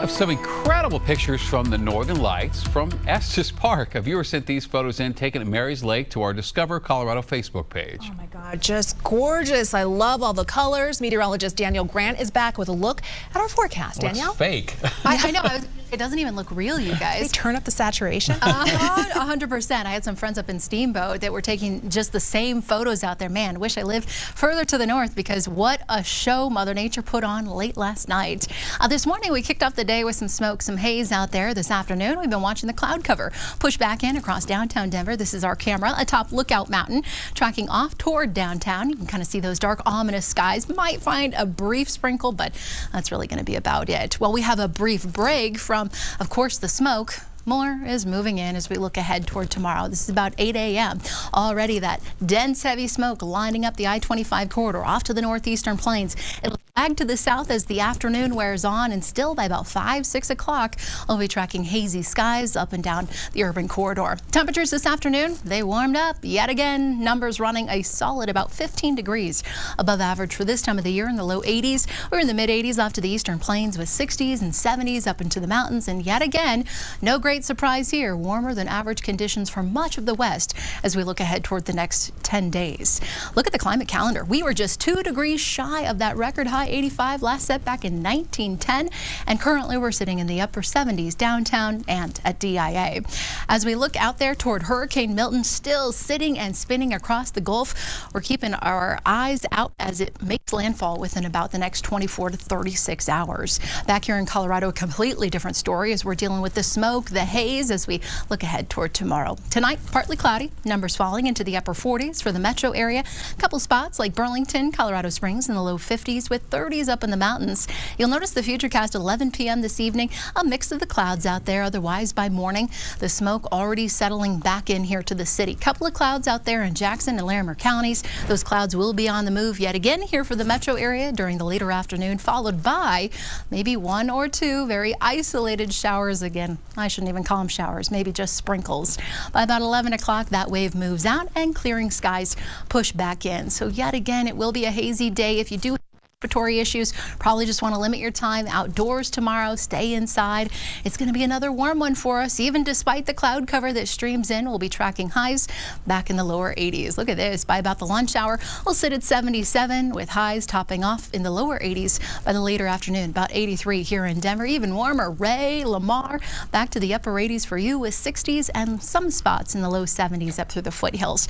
Of some incredible pictures from the Northern Lights from Estes Park. A viewer sent these photos in taken at Mary's Lake to our Discover Colorado Facebook page. Oh my God, just gorgeous. I love all the colors. Meteorologist Danielle Grant is back with a look at our forecast. Danielle? Looks fake. I know. It doesn't even look real, you guys. They turn up the saturation? 100%. I had some friends up in Steamboat that were taking just the same photos out there. Man, wish I lived further to the north, because what a show Mother Nature put on late last night. This morning we kicked off the day with some smoke, some haze out there. This afternoon we've been watching the cloud cover push back in across downtown Denver. This is our camera atop Lookout Mountain, tracking off toward downtown. You can kind of see those dark, ominous skies. Might find a brief sprinkle, but that's really going to be about it. Well, we have a brief break from, of course, the smoke. More is moving in as we look ahead toward tomorrow. This is about 8 a.m. Already that dense, heavy smoke lining up the I-25 corridor off to the northeastern plains. It'll lag to the south as the afternoon wears on, and still by about 5, 6 o'clock, we'll be tracking hazy skies up and down the urban corridor. Temperatures this afternoon, they warmed up yet again. Numbers running a solid about 15 degrees above average for this time of the year in the low 80s. We're in the mid 80s off to the eastern plains with 60s and 70s up into the mountains. And yet again, no great surprise here. Warmer than average conditions for much of the west as we look ahead toward the next 10 days. Look at the climate calendar. We were just 2 degrees shy of that record high 85 last set back in 1910, and currently we're sitting in the upper 70s downtown and at DIA. As we look out there toward Hurricane Milton, still sitting and spinning across the Gulf, we're keeping our eyes out as it makes landfall within about the next 24 to 36 hours. Back here in Colorado, a completely different story as we're dealing with the smoke, the haze as we look ahead toward tomorrow. Tonight, partly cloudy, numbers falling into the upper 40s for the metro area. A couple spots like Burlington, Colorado Springs in the low 50s with 30s up in the mountains. You'll notice the futurecast 11 p.m. this evening, a mix of the clouds out there. Otherwise, by morning, the smoke already settling back in here to the city. Couple of clouds out there in Jackson and Larimer counties. Those clouds will be on the move yet again here for the metro area during the later afternoon, followed by maybe 1 or 2 very isolated showers again. I shouldn't even call them showers, maybe just sprinkles. By about 11 o'clock, that wave moves out and clearing skies push back in. So yet again, it will be a hazy day. If you do have respiratory issues, probably just want to limit your time outdoors tomorrow. Stay inside. It's going to be another warm one for us. Even despite the cloud cover that streams in, we'll be tracking highs back in the lower 80s. Look at this. By about the lunch hour, we'll sit at 77 with highs topping off in the lower 80s by the later afternoon. About 83 here in Denver. Even warmer. Ray, Lamar, back to the upper 80s for you with 60s and some spots in the low 70s up through the foothills.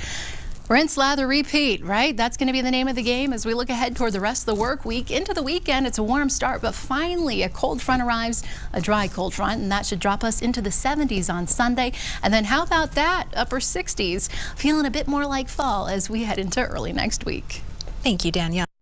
Rinse, lather, repeat, right? That's going to be the name of the game as we look ahead toward the rest of the work week. Into the weekend, it's a warm start, but finally a cold front arrives, a dry cold front, and that should drop us into the 70s on Sunday. And then how about that? Upper 60s, feeling a bit more like fall as we head into early next week. Thank you, Danielle.